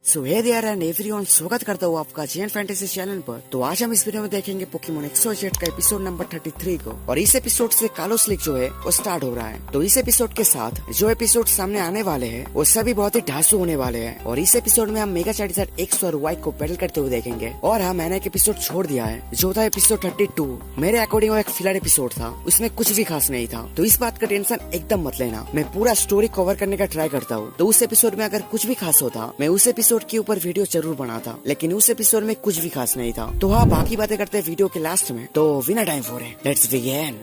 So hey there and everyone, स्वागत करता हूँ आपका जेएन फैंटेसी चैनल पर। तो आज हम इस वीडियो में देखेंगे पोकेमोन एक्सोजेट का एपिसोड नंबर 33 को। और इस एपिसोड से कालोस लीग जो है वो स्टार्ट हो रहा है। तो इस एपिसोड के साथ जो एपिसोड सामने आने वाले हैं वो सभी बहुत ही ढांसू होने वाले हैं। और इस एपिसोड में हम मेगा चार्जर एक्स और वाई को बैटल करते हुए देखेंगे। और हाँ, मैंने एक एपिसोड छोड़ दिया है जो था एपिसोड 32। मेरे अकॉर्डिंग वो एक फिलर एपिसोड था, उसमें कुछ भी खास नहीं था। तो इस बात का टेंशन एकदम मत लेना, मैं पूरा स्टोरी कवर करने का ट्राई करता हूँ। तो उस एपिसोड में अगर कुछ भी खास होता मैं उस एपिसोड के ऊपर वीडियो जरूर बनाता, लेकिन उस एपिसोड में कुछ भी खास नहीं था। तो हाँ, बाकी बातें करते हैं वीडियो के लास्ट में। तो विना time for it, let's begin.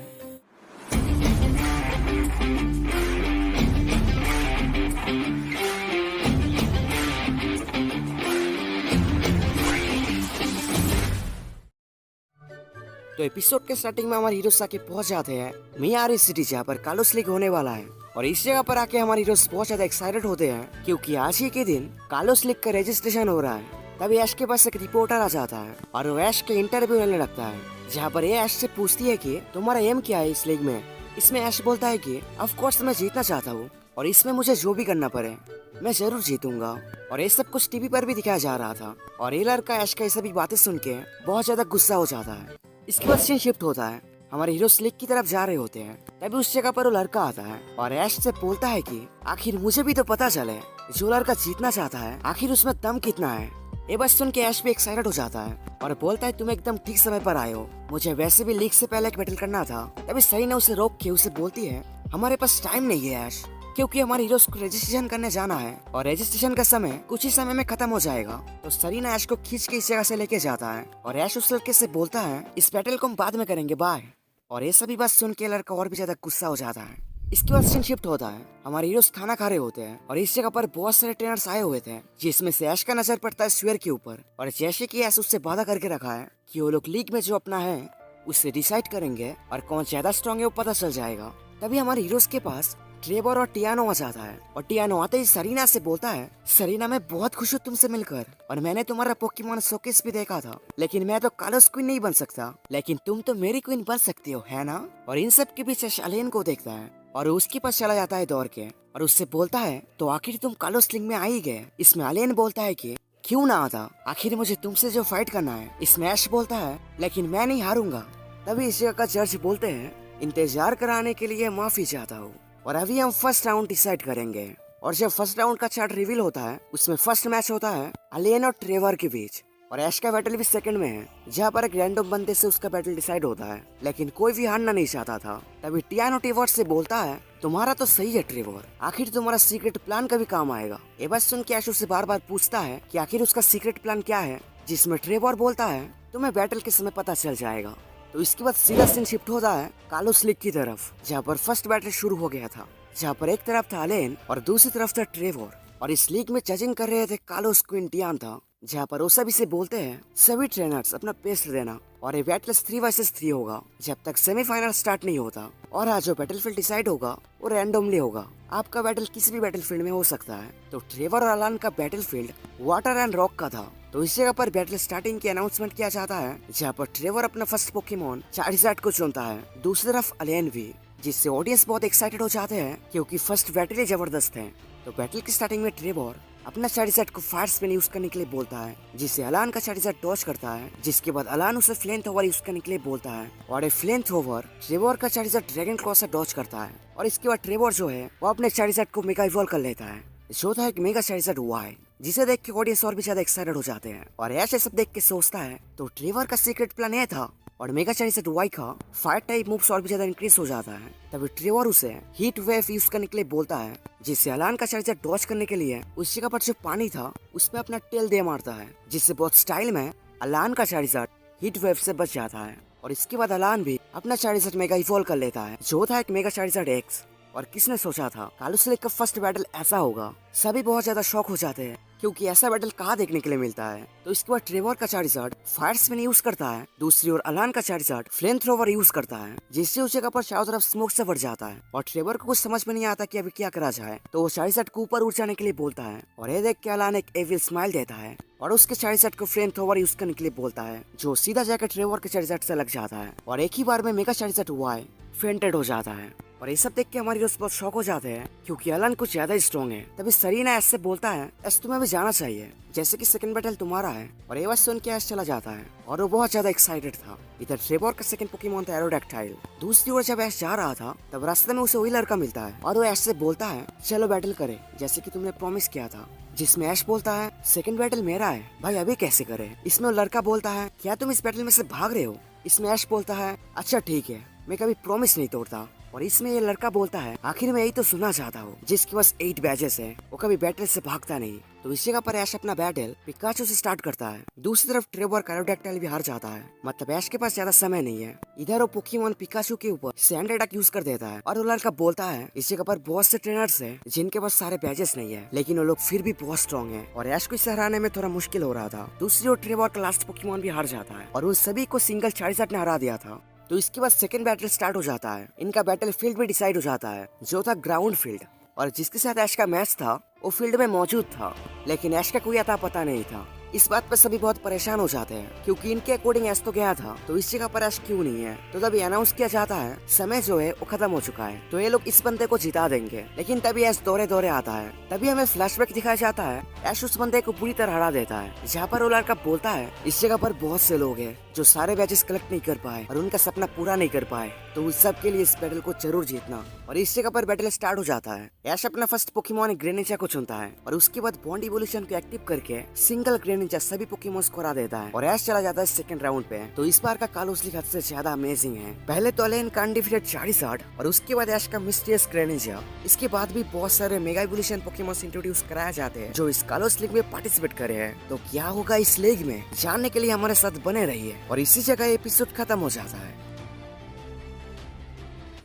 तो एपिसोड के स्टार्टिंग में हमारे हीरोज आके पहुंच जाते हैं मियारी सिटी, जहाँ पर कालोस लीग होने वाला है। और इस जगह पर आके हमारे हीरोज बहुत ज्यादा एक्साइटेड होते हैं क्योंकि आज ही के दिन कालोस लीग का रजिस्ट्रेशन हो रहा है। तभी ऐश के पास एक रिपोर्टर आ जाता है और वो ऐश के इंटरव्यू लेने लगता है, जहाँ पर ये ऐश से पूछती है कि तुम्हारा एम क्या है इस लीग में। इसमें ऐश बोलता है कि ऑफ कोर्स मैं जीतना चाहता हूँ और इसमें मुझे जो भी करना पड़े मैं जरूर जीतूंगा। और ये सब कुछ टीवी पर भी दिखाया जा रहा था। और ये लड़का ऐश का ये सभी बातें सुन के बहुत ज्यादा गुस्सा हो जाता है। इसके बाद सीन शिफ्ट होता है, हमारे हीरो स्लिक की तरफ जा रहे होते हैं। तभी उस जगह पर वो लड़का आता है और ऐश से बोलता है कि आखिर मुझे भी तो पता चले जो लड़का जीतना चाहता है आखिर उसमें दम कितना है। ये बात सुन के ऐश भी एक्साइटेड हो जाता है और बोलता है तुम एकदम ठीक समय पर आए हो, मुझे वैसे भी लीग से पहले एक बैटल करना था। तभी सही ने उसे रोक के उसे बोलती है हमारे पास टाइम नहीं है ऐश, क्योंकि हमारे हीरोज को रजिस्ट्रेशन करने जाना है और रजिस्ट्रेशन का समय कुछ ही समय में खत्म हो जाएगा। तो सरीना ऐश को खींच के इस जगह से लेके जाता है और ऐश उस लड़के से बोलता है इस बैटल को हम बाद में करेंगे, बाय। और ये सभी बात सुन के लड़का और भी ज्यादा गुस्सा हो जाता है। इसके बाद सीन शिफ्ट होता है, हमारे हीरोज खाना खा रहे होते हैं और इस जगह पर बहुत सारे ट्रेनर्स आए हुए थे, जिसमें से ऐश का नजर पड़ता है स्वेयर के ऊपर। और जैसे कि ऐश उससे वादा करके रखा है कि वो लोग लीग में जो अपना है उससे डिसाइड करेंगे और कौन ज्यादा स्ट्रॉन्ग है वो पता चल जाएगा। तभी हमारे हीरोज के पास ट्रेवर और टियानो आ जाता है और टियानो आते ही सरीना से बोलता है सरीना मैं बहुत खुश हूँ तुमसे मिलकर, और मैंने तुम्हारा पोकेमोन शोकेस भी देखा था, लेकिन मैं तो कालोस क्वीन नहीं बन सकता, लेकिन तुम तो मेरी क्वीन बन सकती हो, है ना। और इन सब के बीच अलेन को देखता है और उसके पास चला जाता है दौड़ के और उससे बोलता है तो आखिर तुम कालोस लीग में आ ही गए। इसमें अलेन बोलता है कि क्यों ना आता, आखिर मुझे तुमसे जो फाइट करना है। इसमें ऐश बोलता है लेकिन मैं नहीं हारूंगा। तभी इस जगह का जज बोलते हैं इंतजार कराने के लिए माफी चाहता हूँ और अभी हम फर्स्ट राउंड डिसाइड करेंगे। और जब फर्स्ट राउंड का चार्ट रिवील होता है उसमें फर्स्ट मैच होता है अलेन और ट्रेवर के बीच और ऐश का बैटल भी सेकंड में है, जहाँ पर एक रैंडम बंदे से उसका बैटल डिसाइड होता है, लेकिन कोई भी हारना नहीं चाहता था। तभी टियानो ट्रेवर से बोलता है तुम्हारा तो सही है ट्रेवर, आखिर तुम्हारा सीक्रेट प्लान कभी काम आएगा। ये बात सुन के ऐश उससे बार बार पूछता है कि आखिर उसका सीक्रेट प्लान क्या है, जिसमें ट्रेवर बोलता है तुम्हें बैटल के समय पता चल जाएगा। तो इसके बाद सीधा सीन शिफ्ट होता है कालोस लीग की तरफ, जहाँ पर फर्स्ट बैटल शुरू हो गया था, जहाँ पर एक तरफ था अलेन और दूसरी तरफ था ट्रेवर। और इस लीग में जजिंग कर रहे थे कालोस क्वीन टियान था, जहाँ पर वो सभी से बोलते हैं सभी ट्रेनर्स अपना बेस्ट देना और ये बैटल 3 वर्सेस 3 होगा जब तक सेमीफाइनल स्टार्ट नहीं होता। और आज जो बैटलफील्ड डिसाइड होगा वो रैंडमली होगा, आपका बैटल किसी भी बैटलफील्ड में हो सकता है। तो ट्रेवर और अलान का बैटलफील्ड वाटर एंड रॉक का था। तो इस जगह पर बैटल स्टार्टिंग की अनाउंसमेंट किया जाता है, जहाँ पर ट्रेवर अपना फर्स्ट पोकेमोन चार्जर्ड को चुनता है, दूसरी तरफ अलेन भी, जिससे ऑडियंस बहुत एक्साइटेड हो जाते हैं क्योंकि फर्स्ट बैटल ही जबरदस्त है। तो बैटल की स्टार्टिंग में ट्रेवर अपना चार्जर्ड को फायर स्पिन यूज करने के लिए बोलता है, जिससे अलान का चार्जर्ड डॉज करता है, जिसके बाद अलान उसे फ्लेम थ्रोवर यूज करने के लिए बोलता है और ये फ्लेम थ्रोवर ट्रेवर का चार्जर्ड ड्रैगन क्लॉ से डॉज करता है। और इसके बाद ट्रेवर जो है वो अपने चार्जर्ड को मेगा इवॉल्व कर लेता है, जो था एक मेगा चार्जर्ड वाई, जिसे देख के ऑडियंस और भी ज्यादा एक्साइटेड हो जाते हैं। और ऐसे सब देख के सोचता है तो ट्रेवर का सीक्रेट प्लान ये था और मेगा चार्जर्ड वाई का फायर टाइप मूव्स और भी ज्यादा इंक्रीज हो जाता है। तभी ट्रेवर उसे हीट वेव यूज करने के लिए बोलता है, जिससे अलान का चार्जर डॉज करने के लिए उस जगह पर जो पानी था उसमें अपना टेल दे मारता है, जिससे बहुत स्टाइल में अलान का चार्जर हीट वेव से बच जाता है। और इसके बाद अलान भी अपना चार्जर मेगा इवॉल्व कर लेता है, जो था एक मेगा चार्जर एक्स। और किसने सोचा था कालोस लीग का फर्स्ट बैटल ऐसा होगा। सभी बहुत ज्यादा शॉक हो जाते हैं क्योंकि ऐसा बैटल कहाँ देखने के लिए मिलता है। तो इसके बाद ट्रेवर का चार्जर्ड फायर स्पिन यूज करता है, दूसरी ओर अलान का चार्जर्ड फ्लेम थ्रोवर यूज करता है, जिससे उस जगह पर चारों तरफ स्मोक से भर जाता है। और ट्रेवर को कुछ समझ में नहीं आता कि अभी क्या करा जाए, तो वो चार्जर्ड को ऊपर उड़ जाने के लिए बोलता है और ये देख के अलान एक एविल स्माइल देता है और उसके चार्जर्ड को फ्लेम थ्रोवर यूज करने के लिए बोलता है, जो सीधा जाकर ट्रेवर के चार्जर्ड से लग जाता है और एक ही बार में मेगा चार्जर्ड वाई फेंटेड हो जाता है। और ये सब देख के हमारे दोस्त बहुत शॉक हो जाते हैं क्योंकि एलन कुछ ज्यादा ही स्ट्रॉन्ग है। तभी सरीना ऐश से बोलता है ऐश तुम्हें भी जाना चाहिए, जैसे कि सेकंड बैटल तुम्हारा है। और ये बात सुन के ऐश चला जाता है और वो बहुत ज्यादा एक्साइटेड था। इधर ट्रेवर का सेकंड पोकेमॉन था एरोडैक्टाइल। दूसरी ओर जब ऐश जा रहा था तब रास्ते में उसे वही लड़का मिलता है और वो ऐश से बोलता है चलो बैटल करे जैसे कि तुमने प्रॉमिस किया था। जिसमें ऐश बोलता है सेकंड बैटल मेरा है भाई, अभी कैसे करे। इसमें वो लड़का बोलता है क्या तुम इस बैटल में से भाग रहे हो। इसमें ऐश बोलता है अच्छा ठीक है, मैं कभी प्रॉमिस नहीं तोड़ता। और इसमें ये लड़का बोलता है आखिर में यही तो सुनना चाहता हूँ, जिसके पास 8 बैजेस है वो कभी बैटल से भागता नहीं। तो इस जगह पर ऐश अपना बैटल पिकाचू से स्टार्ट करता है। दूसरी तरफ ट्रेवर का एरोडैक्टाइल भी हार जाता है, मतलब ऐश के पास ज्यादा समय नहीं है। इधर वो पोकेमॉन पिकाचू के ऊपर सैंड अटैक यूज कर देता है और वो लड़का बोलता है इस जगह पर बहुत से ट्रेनर्स हैं जिनके पास सारे बैजेस नहीं है, लेकिन वो लोग फिर भी बहुत स्ट्रॉन्ग है और ऐश को इसे हराने में थोड़ा मुश्किल हो रहा था। दूसरी ओर ट्रेवर का लास्ट पोकेमॉन भी हार जाता है और उन सभी को सिंगल चार्जर ने हरा दिया था। तो इसके बाद सेकंड बैटल स्टार्ट हो जाता है। इनका बैटल फील्ड में डिसाइड हो जाता है जो था ग्राउंड फील्ड, और जिसके साथ ऐश का मैच था वो फील्ड में मौजूद था, लेकिन ऐश का कोई अता पता नहीं था। इस बात पर सभी बहुत परेशान हो जाते हैं क्योंकि इनके अकॉर्डिंग ऐश तो गया था, तो इस जगह पर ऐश क्यों नहीं है। तो तभी अनाउंस किया जाता है समय जो है वो खत्म हो चुका है, तो ये लोग इस बंदे को जिता देंगे। लेकिन तभी ऐश दौरे दौरे आता है। तभी हमें फ्लैशबैक दिखाया जाता है ऐश उस बंदे को पूरी तरह हरा देता है, जहाँ पर वो लड़का बोलता है इस जगह पर बहुत से लोग हैं जो सारे बैचेस कलेक्ट नहीं कर पाए और उनका सपना पूरा नहीं कर पाए, तो उस सब के लिए इस बैटल को जरूर जीतना। और इस जगह पर बैटल स्टार्ट हो जाता है। ऐश अपना फर्स्ट पोकेमॉन ग्रेनिचा को चुनता है और उसके बाद बॉन्ड इवोल्यूशन को एक्टिव करके सिंगल ग्रेनिचा सभी पोकेमॉन्स को हरा देता है और ऐश चला जाता है सेकंड राउंड पे। तो इस बार का कालोस्लिक हद से ज्यादा अमेजिंग है। पहले तो अलेन का अनडिफिटेड चार्जिचार्ड और उसके बाद ऐश का मिस्टीरियस ग्रेनिचा। इसके बाद भी बहुत सारे मेगा इवोल्यूशन पोकेमॉन्स इंट्रोड्यूस कराए जाते हैं जो इस कालोस्लिक में पार्टिसिपेट करे हैं। तो क्या होगा इस लीग में जानने के लिए हमारे साथ बने रहिए। और इसी जगह एपिसोड खत्म हो जाता है।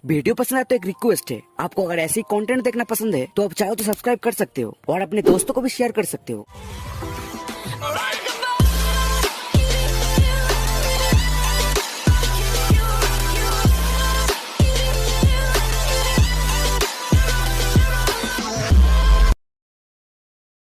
वीडियो पसंद आए तो एक रिक्वेस्ट है, आपको अगर ऐसी कंटेंट देखना पसंद है तो आप चाहो तो सब्सक्राइब कर सकते हो और अपने दोस्तों को भी शेयर कर सकते हो।